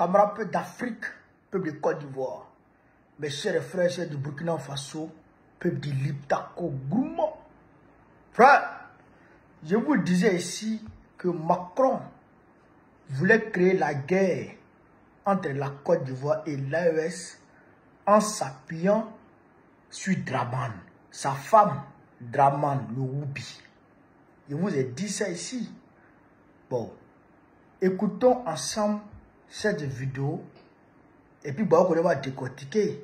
camarades, peuple d'Afrique, peuple de Côte d'Ivoire, mes chers frères et sœurs du Burkina Faso, peuple de Liptako, Gourmand. Frère, je vous disais ici que Macron voulait créer la guerre entre la Côte d'Ivoire et l'AES en s'appuyant sur Draman, sa femme Draman, le Woubi. Je vous ai dit ça ici. Bon, écoutons ensemble cette vidéo et puis bon, on va décortiquer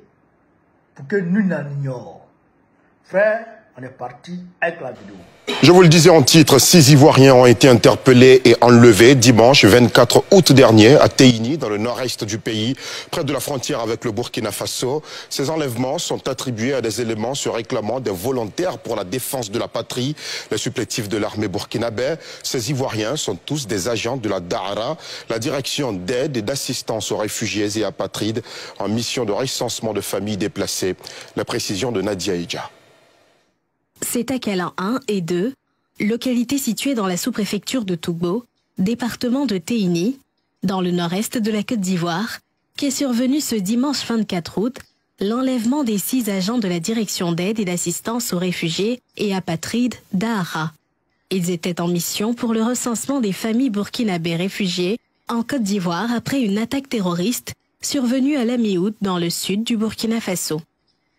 pour que nous n'en ignorions. Frère, on est parti avec la vidéo. Je vous le disais en titre, 6 Ivoiriens ont été interpellés et enlevés dimanche 24 août dernier à Téini, dans le nord-est du pays, près de la frontière avec le Burkina Faso. Ces enlèvements sont attribués à des éléments se réclamant des volontaires pour la défense de la patrie, les supplétifs de l'armée burkinabé. Ces Ivoiriens sont tous des agents de la DARA, la direction d'aide et d'assistance aux réfugiés et apatrides, en mission de recensement de familles déplacées. La précision de Nadia Idja. C'est à Calan 1 et 2, localité située dans la sous-préfecture de Tougbo, département de Téini, dans le nord-est de la Côte d'Ivoire, qu'est survenu ce dimanche 24 août l'enlèvement des 6 agents de la direction d'aide et d'assistance aux réfugiés et apatrides d'Ahara. Ils étaient en mission pour le recensement des familles burkinabées réfugiées en Côte d'Ivoire après une attaque terroriste survenue à la mi-août dans le sud du Burkina Faso.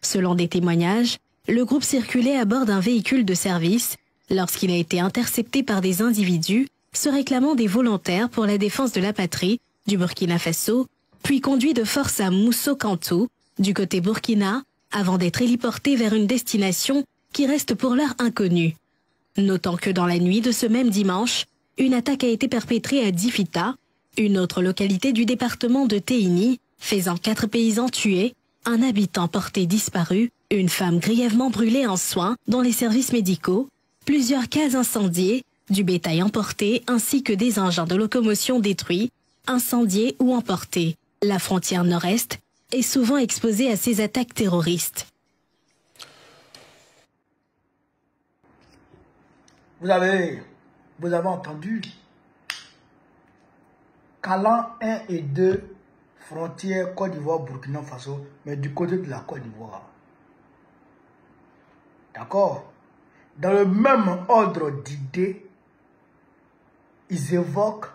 Selon des témoignages, le groupe circulait à bord d'un véhicule de service lorsqu'il a été intercepté par des individus se réclamant des volontaires pour la défense de la patrie du Burkina Faso, puis conduit de force à Mousso-Kantou, du côté Burkina, avant d'être héliporté vers une destination qui reste pour l'heure inconnue. Notant que dans la nuit de ce même dimanche, une attaque a été perpétrée à Difita, une autre localité du département de Téini, faisant 4 paysans tués, un habitant porté disparu, une femme grièvement brûlée en soins dans les services médicaux, plusieurs cases incendiées, du bétail emporté ainsi que des engins de locomotion détruits, incendiés ou emportés. La frontière nord-est est souvent exposée à ces attaques terroristes. Vous avez entendu Calan 1 et 2, frontière Côte d'Ivoire-Burkina Faso, mais du côté de la Côte d'Ivoire. D'accord? Dans le même ordre d'idées, ils évoquent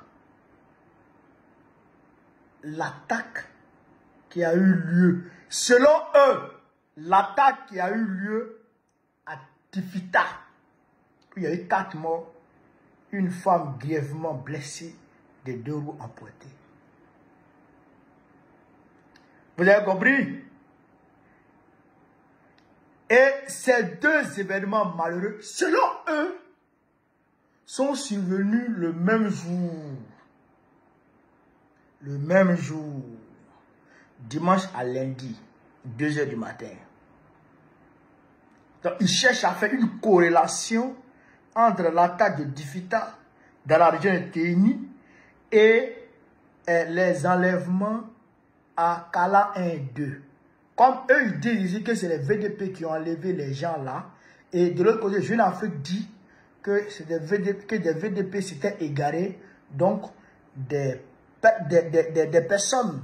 l'attaque qui a eu lieu. Selon eux, l'attaque qui a eu lieu à Tifita, où il y a eu 4 morts, une femme grièvement blessée, des 2 roues emportées. Vous avez compris? Et ces 2 événements malheureux, selon eux, sont survenus le même jour. Le même jour. Dimanche à lundi, 2 h du matin. Donc, ils cherchent à faire une corrélation entre l'attaque de Difita dans la région de Téni et les enlèvements à Calan 1 et 2. Comme eux, ils disent ici que c'est les VDP qui ont enlevé les gens là. Et de l'autre côté, Jeune Afrique dit que des VDP s'étaient égarés. Donc, des personnes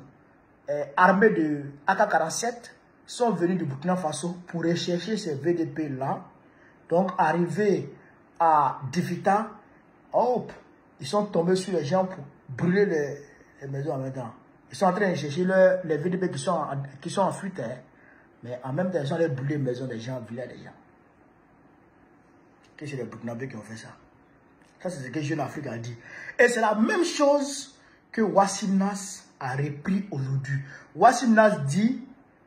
armées de AK-47 sont venues du Burkina Faso pour rechercher ces VDP là. Donc, arrivés à Difita, hop, ils sont tombés sur les gens pour brûler les maisons en même temps. Ils sont en train de chercher les VDP qui sont en fuite. Hein. Mais en même temps, ils sont allés brûler les maisons des gens, villages des gens. Que c'est les Burkinabés qui ont fait ça. Ça, c'est ce que Jeune Afrique a dit. Et c'est la même chose que Wassim Nas a repris aujourd'hui. Wassim Nas dit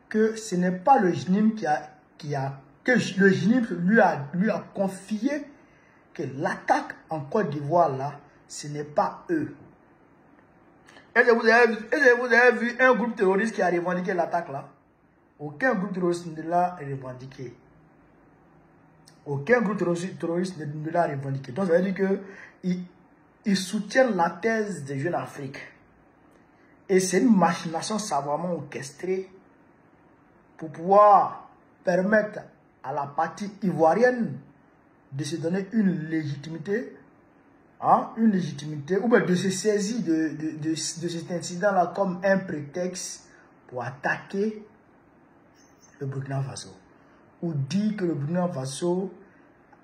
que ce n'est pas le GNIM que le GNIM lui a confié que l'attaque en Côte d'Ivoire là, ce n'est pas eux. Est-ce que vous avez vu un groupe terroriste qui a revendiqué l'attaque là? Aucun groupe terroriste ne l'a revendiqué. Aucun groupe terroriste ne l'a revendiqué. Donc ça veut dire qu'ils soutiennent la thèse des Jeunes Afrique. Et c'est une machination savamment orchestrée pour pouvoir permettre à la partie ivoirienne de se donner une légitimité hein, une légitimité, ou bien de se saisir de cet incident-là comme un prétexte pour attaquer le Burkina Faso. Ou dire que le Burkina Faso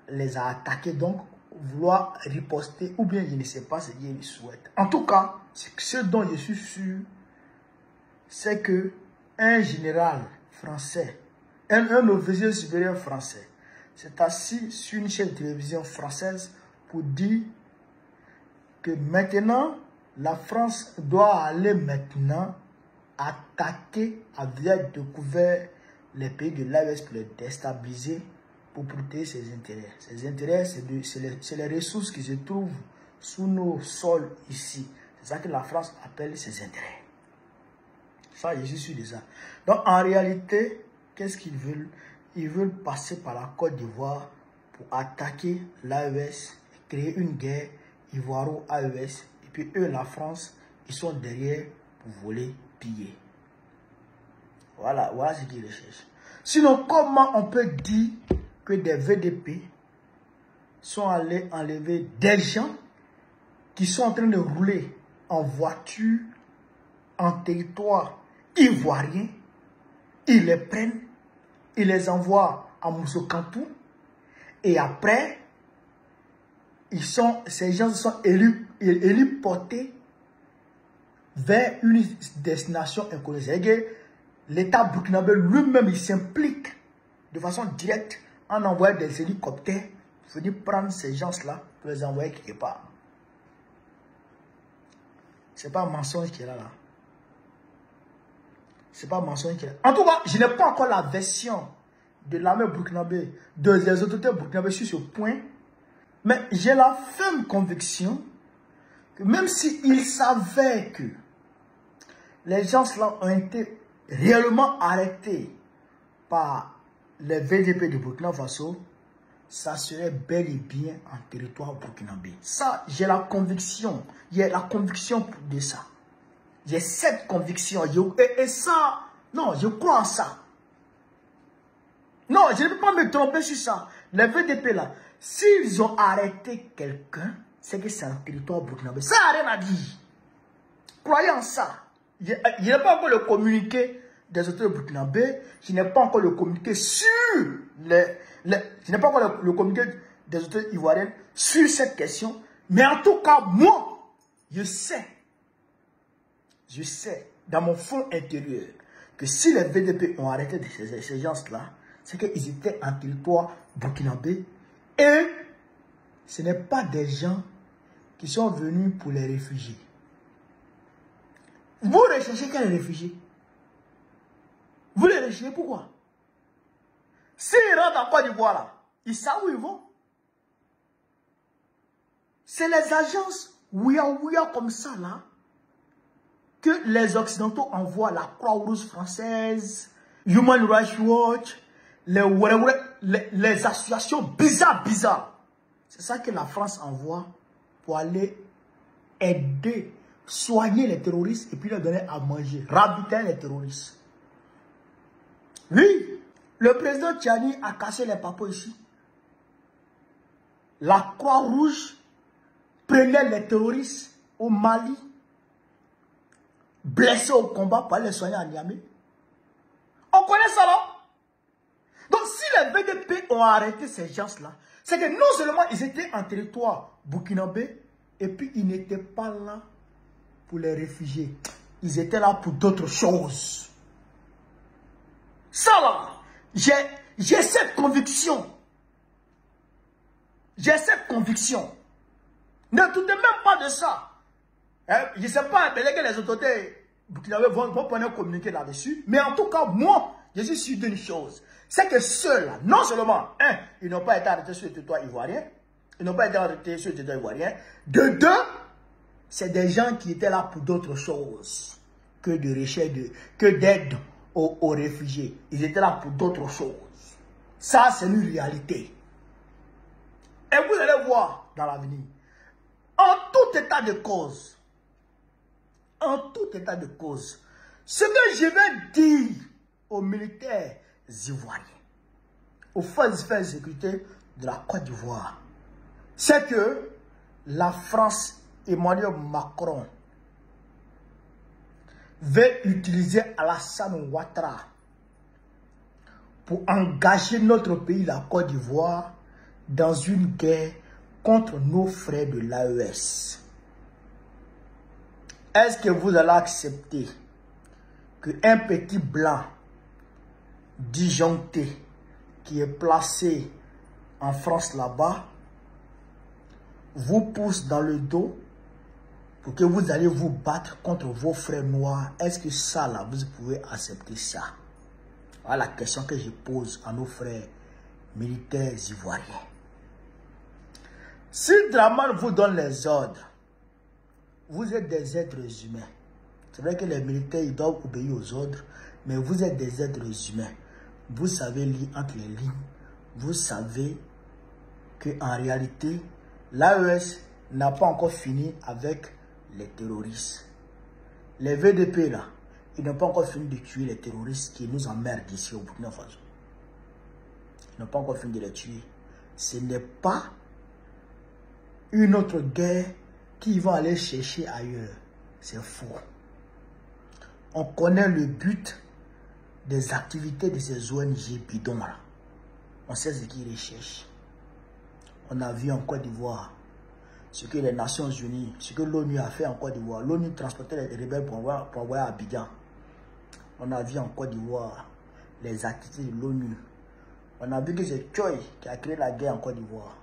les a attaqués, donc vouloir riposter, ou bien je ne sais pas ce qu'ils souhaitent. En tout cas, ce dont je suis sûr, c'est que un général français, un officier supérieur français, s'est assis sur une chaîne de télévision française pour dire que maintenant, la France doit aller maintenant attaquer à visage découvert les pays de l'AES pour les déstabiliser, pour protéger ses intérêts. Ses intérêts, c'est les ressources qui se trouvent sous nos sols ici. C'est ça que la France appelle ses intérêts. Ça, je suis sûr de ça. Donc, en réalité, qu'est-ce qu'ils veulent? Ils veulent passer par la Côte d'Ivoire pour attaquer l'AES, créer une guerre ivoiro-AES. Et puis eux, la France, ils sont derrière pour voler, piller. Voilà ce qu'ils recherchent. Sinon, comment on peut dire que des VDP sont allés enlever des gens qui sont en train de rouler en voiture en territoire ivoirien? Ils les prennent, ils les envoient à Moussokantou et après, ces gens sont héliportés vers une destination inconnue. C'est-à-dire que l'État burkinabé lui-même, il s'implique de façon directe en envoyant des hélicoptères pour venir prendre ces gens-là pour les envoyer quelque part. C'est pas un mensonge qui est là. C'est pas un mensonge qui est là. En tout cas, je n'ai pas encore la version de l'armée burkinabé, des autorités burkinabé sur ce point. Mais j'ai la ferme conviction que même s'ils savaient que les gens-là ont été réellement arrêtés par les VDP de Burkina Faso, ça serait bel et bien en territoire burkinabé. Ça, j'ai la conviction. J'ai la conviction de ça. J'ai cette conviction. Et ça, non, je crois en ça. Non, je ne peux pas me tromper sur ça. Les VDP là, s'ils ont arrêté quelqu'un, c'est que c'est un territoire burkinabé. Ça n'a rien à dire. Croyez en ça. Je n'ai pas encore le communiqué des autorités burkinabé. Je n'ai pas encore le communiqué sur je n'ai pas encore le communiqué des autorités ivoiriennes sur cette question. Mais en tout cas, moi, je sais dans mon fond intérieur que si les VDP ont arrêté ces gens-là, c'est qu'ils étaient en territoire burkinabé et ce n'est pas des gens qui sont venus pour les réfugiés. Vous recherchez quels réfugiés? Vous les recherchez pourquoi? S'ils rentrent en Côte d'Ivoire là, ils savent où ils vont. C'est les agences ouïa comme ça là que les Occidentaux envoient, la Croix-Rouge française, Human Rights Watch, les associations bizarres. C'est ça que la France envoie pour aller aider, soigner les terroristes et puis leur donner à manger, ravitailler les terroristes. Oui, le président Tchani a cassé les papos ici. La Croix-Rouge prenait les terroristes au Mali, blessés au combat pour aller les soigner à Niamey. On connaît ça là. Donc si les VDP ont arrêté ces gens-là, c'est que non seulement ils étaient en territoire burkinabé, et puis ils n'étaient pas là pour les réfugiés. Ils étaient là pour d'autres choses. Ça là, j'ai cette conviction. J'ai cette conviction. Ne doutez même pas de ça. Je ne sais pas, peut-être que les autorités burkinabé vont prendre un communiqué là-dessus. Mais en tout cas, moi, je suis sûr d'une chose. C'est que ceux-là, non seulement, ils n'ont pas été arrêtés sur le territoire ivoirien. Ils n'ont pas été arrêtés sur le territoire ivoirien. De deux, c'est des gens qui étaient là pour d'autres choses que de recherche, que d'aide aux réfugiés. Ils étaient là pour d'autres choses. Ça, c'est une réalité. Et vous allez voir dans l'avenir. En tout état de cause, ce que je vais dire aux militaires ivoiriens, aux forces de sécurité de la Côte d'Ivoire, c'est que la France, Emmanuel Macron, veut utiliser Alassane Ouattara pour engager notre pays, la Côte d'Ivoire, dans une guerre contre nos frères de l'AES. Est-ce que vous allez accepter qu'un petit blanc disjoncté qui est placé en France là-bas vous pousse dans le dos pour que vous allez vous battre contre vos frères noirs? Est-ce que ça là, vous pouvez accepter ça? Voilà la question que je pose à nos frères militaires ivoiriens. Si Dramane vous donne les ordres, vous êtes des êtres humains. C'est vrai que les militaires, ils doivent obéir aux ordres, mais vous êtes des êtres humains. Vous savez lire entre les lignes. Vous savez qu'en réalité, l'AES n'a pas encore fini avec les terroristes. Les VDP là, ils n'ont pas encore fini de tuer les terroristes qui nous emmerdent ici au Burkina Faso. Ils n'ont pas encore fini de les tuer. Ce n'est pas une autre guerre qu'ils vont aller chercher ailleurs. C'est faux. On connaît le but des activités de ces ONG bidons là. On sait ce qu'ils recherchent. On a vu en Côte d'Ivoire ce que les Nations Unies, ce que l'ONU a fait en Côte d'Ivoire. L'ONU transportait les rebelles pour envoyer à Abidjan. On a vu en Côte d'Ivoire les activités de l'ONU. On a vu que c'est Choi qui a créé la guerre en Côte d'Ivoire.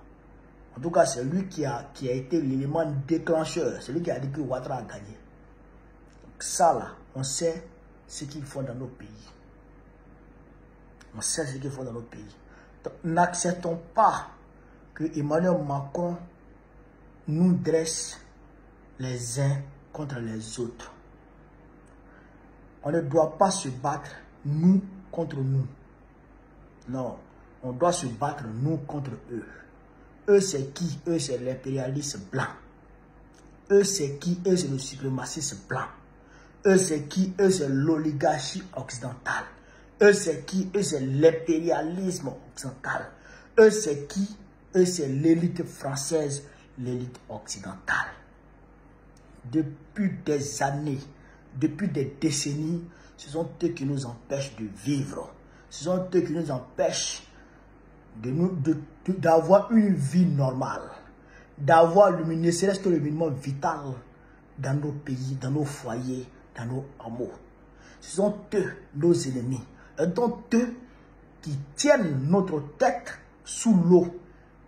En tout cas, c'est lui qui a été l'élément déclencheur. C'est lui qui a dit que Ouattara a gagné. Donc ça là, on sait ce qu'ils font dans nos pays. On sait ce qu'ils font dans nos pays. N'acceptons pas que Emmanuel Macron nous dresse les uns contre les autres. On ne doit pas se battre nous contre nous. Non, on doit se battre nous contre eux. Eux c'est qui? Eux c'est l'impérialiste blanc. Eux c'est qui? Eux c'est le suprémaciste blanc. Eux c'est qui? Eux c'est l'oligarchie occidentale. Eux c'est qui? Eux c'est l'impérialisme occidental. Eux c'est qui? Eux c'est l'élite française, l'élite occidentale. Depuis des années, depuis des décennies, ce sont eux qui nous empêchent de vivre. Ce sont eux qui nous empêchent d'avoir une vie normale, d'avoir ne serait-ce que le minimum vital dans nos pays, dans nos foyers, dans nos hameaux. Ce sont eux, nos ennemis. Et donc eux qui tiennent notre tête sous l'eau,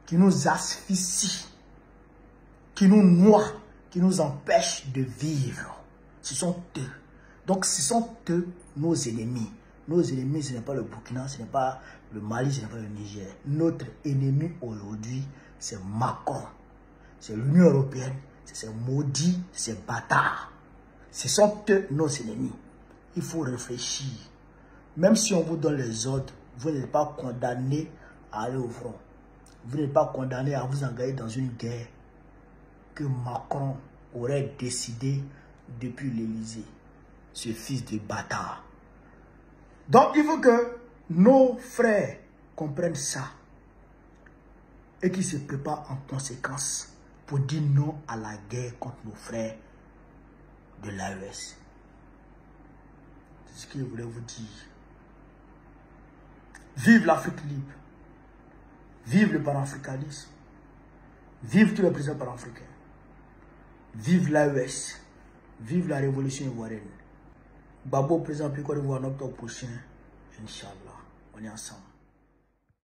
qui nous asphyxient, qui nous noient, qui nous empêchent de vivre. Ce sont eux. Donc ce sont eux nos ennemis. Nos ennemis, ce n'est pas le Burkina, ce n'est pas le Mali, ce n'est pas le Niger. Notre ennemi aujourd'hui, c'est Macron. C'est l'Union européenne, c'est ces maudits, ces bâtards. Ce sont eux nos ennemis. Il faut réfléchir. Même si on vous donne les ordres, vous n'êtes pas condamné à aller au front. Vous n'êtes pas condamné à vous engager dans une guerre que Macron aurait décidé depuis l'Élysée. Ce fils de bâtard. Donc il faut que nos frères comprennent ça et qu'ils se préparent en conséquence pour dire non à la guerre contre nos frères de l'AES. C'est ce que je voulais vous dire. Vive l'Afrique libre. Vive le panafricanisme. Vive tous les présidents panafricains. Vive l'AES. Vive la révolution ivoirienne. Babo, président du Côte d'Ivoire en octobre prochain. Inch'Allah. On est ensemble.